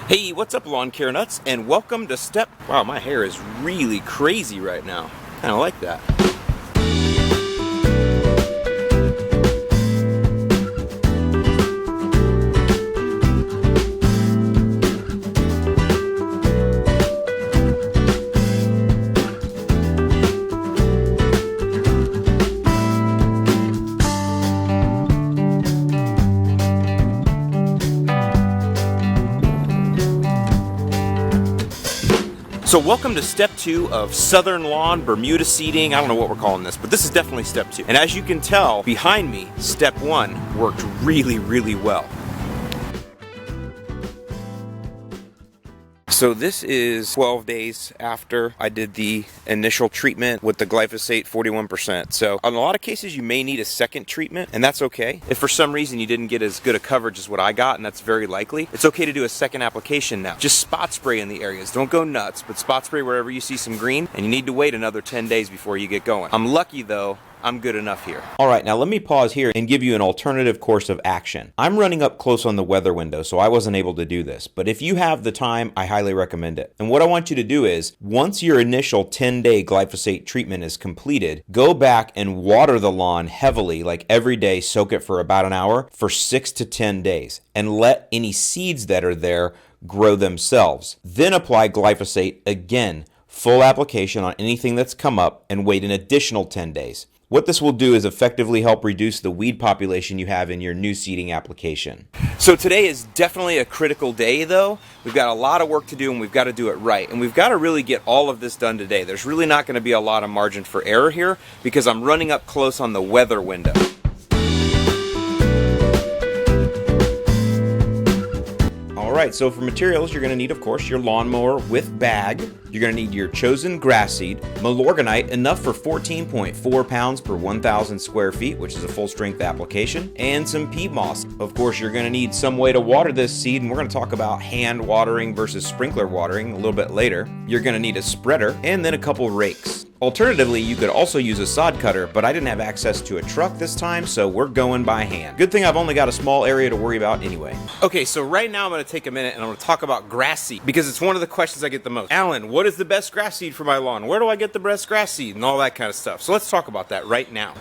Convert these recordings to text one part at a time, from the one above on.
Hey, what's up, lawn care nuts, and welcome to step... Wow, my hair is really crazy right now. I don't like that. So welcome to step 2 of Southern Lawn Bermuda seeding. I don't know what we're calling this, but this is definitely step 2. And as you can tell, behind me, step 1 worked really well. So this is 12 days after I did the initial treatment with the glyphosate 41%. So in a lot of cases you may need a second treatment, and that's okay. If for some reason you didn't get as good a coverage as what I got, and that's very likely, it's okay to do a second application now. Just spot spray in the areas. Don't go nuts, but spot spray wherever you see some green, and you need to wait another 10 days before you get going. I'm lucky though, I'm good enough here. All right, now let me pause here and give you an alternative course of action. I'm running up close on the weather window, so I wasn't able to do this. But if you have the time, I highly recommend it. And what I want you to do is, once your initial 10-day glyphosate treatment is completed, go back and water the lawn heavily, like every day, soak it for about an hour for 6 to 10 days. And let any seeds that are there grow themselves. Then apply glyphosate again, full application on anything that's come up, and wait an additional 10 days. What this will do is effectively help reduce the weed population you have in your new seeding application. So today is definitely a critical day though. We've got a lot of work to do and we've got to do it right. And we've got to really get all of this done today. There's really not going to be a lot of margin for error here because I'm running up close on the weather window. Alright, so for materials you're going to need, of course, your lawnmower with bag. You're going to need your chosen grass seed, Milorganite, enough for 14.4 pounds per 1,000 square feet, which is a full strength application, and some peat moss. Of course, you're going to need some way to water this seed, and we're going to talk about hand watering versus sprinkler watering a little bit later. You're going to need a spreader, and then a couple rakes. Alternatively, you could also use a sod cutter, but I didn't have access to a truck this time, so we're going by hand. Good thing I've only got a small area to worry about anyway. Okay, so right now I'm going to take a minute and I'm going to talk about grass seed, because it's one of the questions I get the most. Alan, what is the best grass seed for my lawn? Where do I get the best grass seed? And all that kind of stuff. So let's talk about that right now.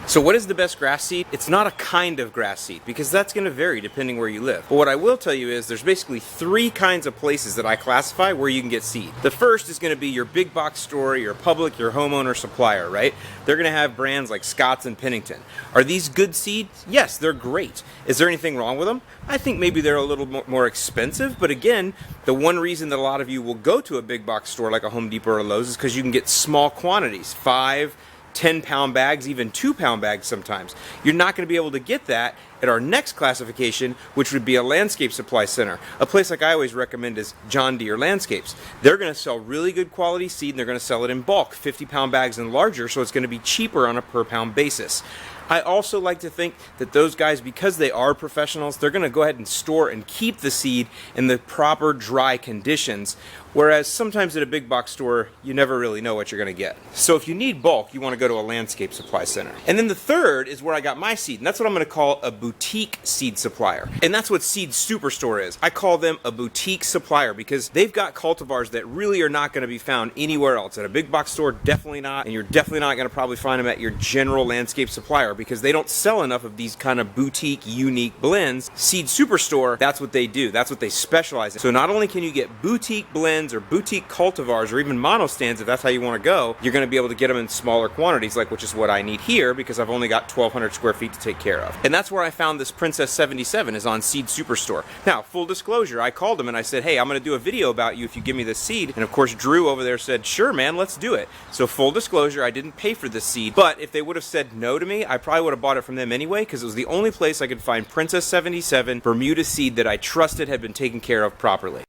So what is the best grass seed? It's not a kind of grass seed because that's going to vary depending where you live. But what I will tell you is there's basically 3 kinds of places that I classify where you can get seed. The first is going to be your big box store, your public, your homeowner supplier, right? They're going to have brands like Scott's and Pennington. Are these good seeds? Yes, they're great. Is there anything wrong with them? I think maybe they're a little more expensive, but again, the one reason that a lot of you will go to a big box store like a Home Depot or Lowe's is because you can get small quantities, 5, 10-pound bags, even 2-pound bags sometimes. You're not going to be able to get that at our next classification, which would be a landscape supply center. A place like I always recommend is John Deere Landscapes. They're going to sell really good quality seed and they're going to sell it in bulk, 50-pound bags and larger, so it's going to be cheaper on a per-pound basis. I also like to think that those guys, because they are professionals, they're going to go ahead and store and keep the seed in the proper dry conditions, whereas sometimes at a big box store, you never really know what you're going to get. So if you need bulk, you want to go to a landscape supply center. And then the third is where I got my seed, and that's what I'm going to call a boutique seed supplier. And that's what Seed Superstore is. I call them a boutique supplier because they've got cultivars that really are not going to be found anywhere else. At a big box store, definitely not, and you're definitely not going to probably find them at your general landscape supplier because they don't sell enough of these kind of boutique, unique blends. Seed Superstore, that's what they do. That's what they specialize in. So not only can you get boutique blends or boutique cultivars or even monostands, if that's how you want to go, you're going to be able to get them in smaller quantities, like which is what I need here because I've only got 1,200 square feet to take care of. And that's where I found this Princess 77 is on Seed Superstore. Now, full disclosure, I called him and I said, hey, I'm going to do a video about you if you give me this seed. And of course, Drew over there said, sure, man, let's do it. So full disclosure, I didn't pay for this seed, but if they would have said no to me, I probably would have bought it from them anyway because it was the only place I could find Princess 77 Bermuda seed that I trusted had been taken care of properly.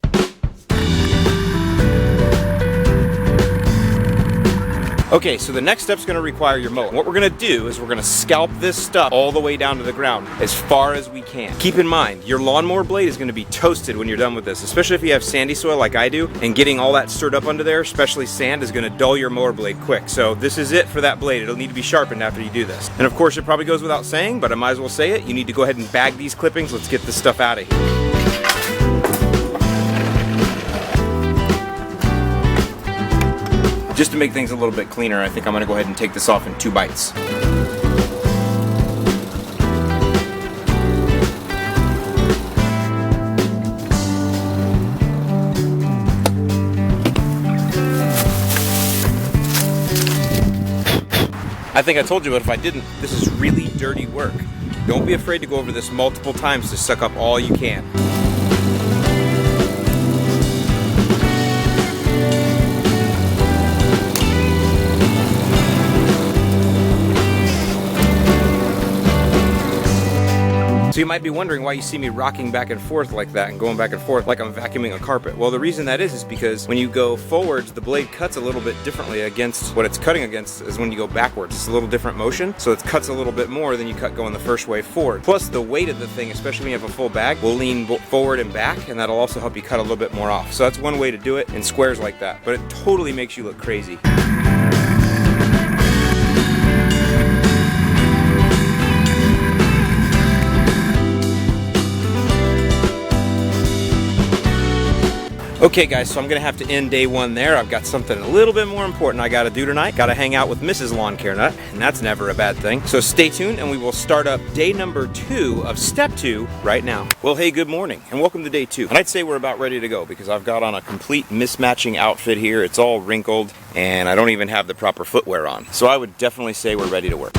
Okay, so the next step's gonna require your mower. What we're gonna do is we're gonna scalp this stuff all the way down to the ground as far as we can. Keep in mind, your lawnmower blade is gonna be toasted when you're done with this, especially if you have sandy soil like I do, and getting all that stirred up under there, especially sand, is gonna dull your mower blade quick. So this is it for that blade. It'll need to be sharpened after you do this. And of course, it probably goes without saying, but I might as well say it. You need to go ahead and bag these clippings. Let's get this stuff out of here. Just to make things a little bit cleaner, I think I'm gonna go ahead and take this off in 2 bites. I think I told you, but if I didn't, this is really dirty work. Don't be afraid to go over this multiple times to suck up all you can. So you might be wondering why you see me rocking back and forth like that and going back and forth like I'm vacuuming a carpet. Well, the reason that is because when you go forwards, the blade cuts a little bit differently against what it's cutting against is when you go backwards. It's a little different motion, so it cuts a little bit more than you cut going the first way forward. Plus, the weight of the thing, especially when you have a full bag, will lean forward and back, and that'll also help you cut a little bit more off. So that's one way to do it in squares like that, but it totally makes you look crazy. Okay guys, so I'm gonna have to end day 1 there. I've got something a little bit more important I gotta do tonight. Gotta hang out with Mrs. Lawn Care Nut, and that's never a bad thing. So stay tuned and we will start up day number 2 of step 2 right now. Well, hey, good morning and welcome to day 2. And I'd say we're about ready to go because I've got on a complete mismatching outfit here. It's all wrinkled and I don't even have the proper footwear on. So I would definitely say we're ready to work.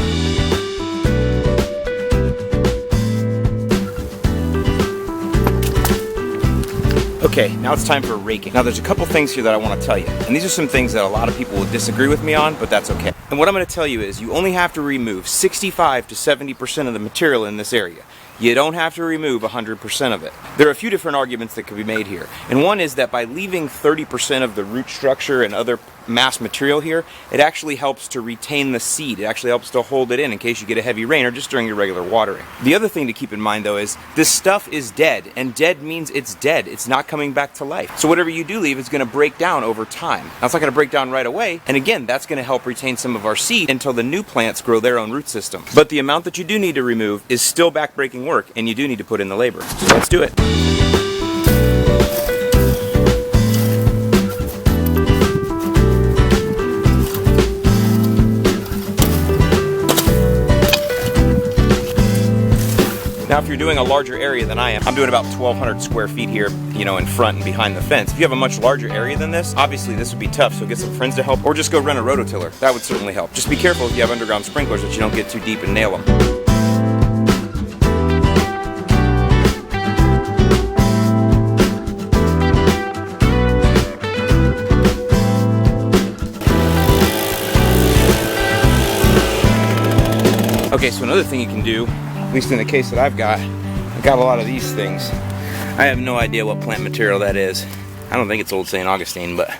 Okay, now it's time for raking. Now there's a couple things here that I want to tell you, and these are some things that a lot of people will disagree with me on, but that's okay. And what I'm going to tell you is you only have to remove 65 to 70% of the material in this area. You don't have to remove 100% of it. There are a few different arguments that could be made here. And one is that by leaving 30% of the root structure and other mass material here, it actually helps to retain the seed. It actually helps to hold it in case you get a heavy rain or just during your regular watering. The other thing to keep in mind though is this stuff is dead, and dead means it's dead. It's not coming back to life. So whatever you do leave is going to break down over time. Now it's not going to break down right away, and again, that's going to help retain some of our seed until the new plants grow their own root system. But the amount that you do need to remove is still back-breaking work, and you do need to put in the labor. So let's do it. Now, if you're doing a larger area than I am, I'm doing about 1,200 square feet here, you know, in front and behind the fence. If you have a much larger area than this, obviously this would be tough, so get some friends to help, or just go rent a rototiller. That would certainly help. Just be careful if you have underground sprinklers that you don't get too deep and nail them. Okay, so another thing you can do, at least in the case that I've got a lot of these things. I have no idea what plant material that is. I don't think it's old St. Augustine, but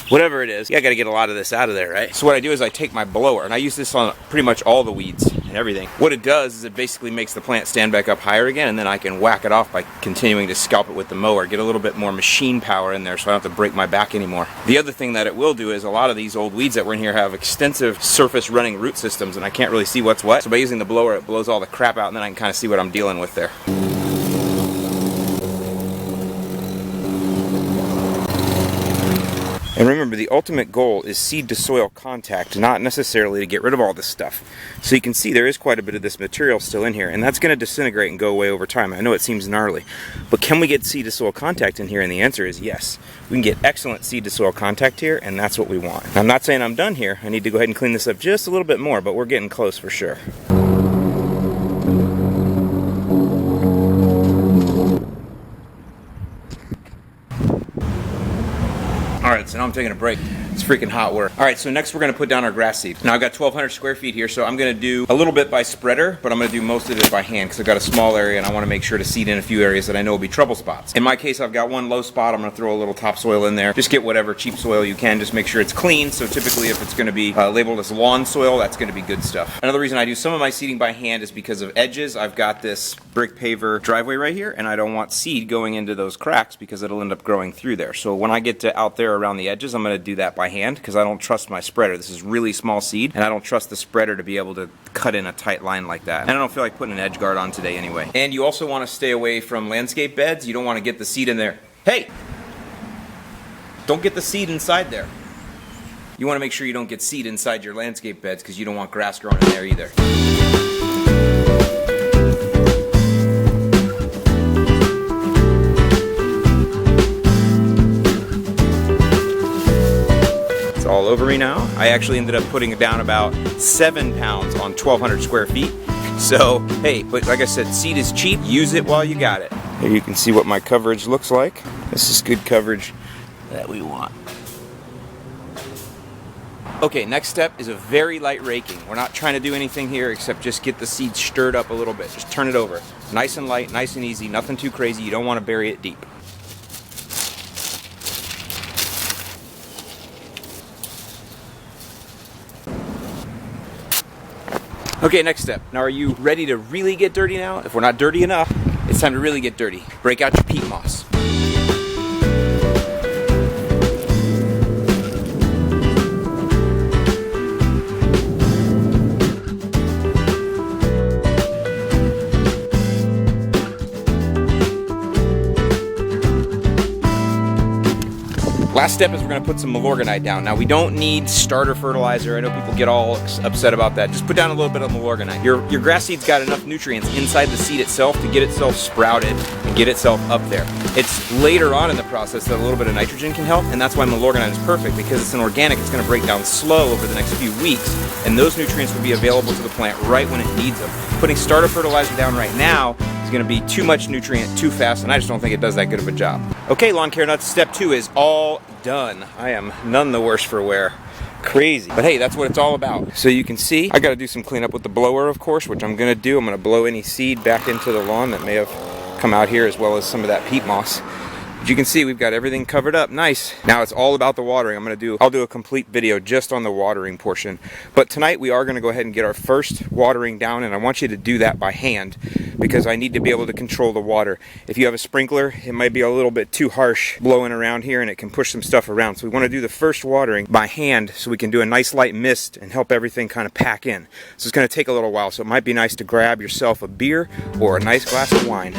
whatever it is, I gotta get a lot of this out of there, right? So what I do is I take my blower, and I use this on pretty much all the weeds and everything. What it does is it basically makes the plant stand back up higher again, and then I can whack it off by continuing to scalp it with the mower, get a little bit more machine power in there so I don't have to break my back anymore. The other thing that it will do is a lot of these old weeds that were in here have extensive surface running root systems, and I can't really see what's what. So by using the blower, it blows all the crap out, and then I can kind of see what I'm dealing with there. And remember, the ultimate goal is seed to soil contact, not necessarily to get rid of all this stuff. So you can see there is quite a bit of this material still in here, and that's going to disintegrate and go away over time. I know it seems gnarly, but can we get seed to soil contact in here? And the answer is yes. We can get excellent seed to soil contact here, and that's what we want. Now, I'm not saying I'm done here. I need to go ahead and clean this up just a little bit more, but we're getting close for sure. Alright, so now I'm taking a break. It's freaking hot work. All right, so next we're gonna put down our grass seed. Now I've got 1,200 square feet here, so I'm gonna do a little bit by spreader, but I'm gonna do most of it by hand because I've got a small area and I wanna make sure to seed in a few areas that I know will be trouble spots. In my case, I've got one low spot. I'm gonna throw a little topsoil in there. Just get whatever cheap soil you can, just make sure it's clean. So typically if it's gonna be labeled as lawn soil, that's gonna be good stuff. Another reason I do some of my seeding by hand is because of edges. I've got this brick paver driveway right here, and I don't want seed going into those cracks because it'll end up growing through there. So when I get to out there around the edges, I'm gonna do that by hand because I don't trust my spreader. This is really small seed, and I don't trust the spreader to be able to cut in a tight line like that. And I don't feel like putting an edge guard on today anyway. And you also want to stay away from landscape beds. You don't want to get the seed in there. Hey! Don't get the seed inside there. You want to make sure you don't get seed inside your landscape beds because you don't want grass growing in there either. All over me now. I actually ended up putting down about 7 pounds on 1,200 square feet. So, hey, but like I said, seed is cheap. Use it while you got it. Here you can see what my coverage looks like. This is good coverage that we want. Okay, next step is a very light raking. We're not trying to do anything here except just get the seed stirred up a little bit. Just turn it over. Nice and light, nice and easy, nothing too crazy. You don't want to bury it deep. Okay, next step. Now, are you ready to really get dirty now? If we're not dirty enough, it's time to really get dirty. Break out your peat moss. Last step is we're going to put some Milorganite down. Now, we don't need starter fertilizer. I know people get all upset about that. Just put down a little bit of Milorganite. Your grass seed's got enough nutrients inside the seed itself to get itself sprouted and get itself up there. It's later on in the process that a little bit of nitrogen can help, and that's why Milorganite is perfect, because it's an organic. It's going to break down slow over the next few weeks, and those nutrients will be available to the plant right when it needs them. Putting starter fertilizer down right now is going to be too much nutrient too fast, and I just don't think it does that good of a job. Okay, lawn care nuts, step 2 is all done. I am none the worse for wear. Crazy. But hey, that's what it's all about. So you can see, I got to do some cleanup with the blower, of course, which I'm going to do. I'm going to blow any seed back into the lawn that may have come out here, as well as some of that peat moss. But you can see we've got everything covered up nice. Now it's all about the watering. I'll do a complete video just on the watering portion. But tonight we are going to go ahead and get our first watering down, and I want you to do that by hand because I need to be able to control the water. If you have a sprinkler, it might be a little bit too harsh blowing around here and it can push some stuff around. So we want to do the first watering by hand so we can do a nice light mist and help everything kind of pack in. So it's going to take a little while, so it might be nice to grab yourself a beer or a nice glass of wine.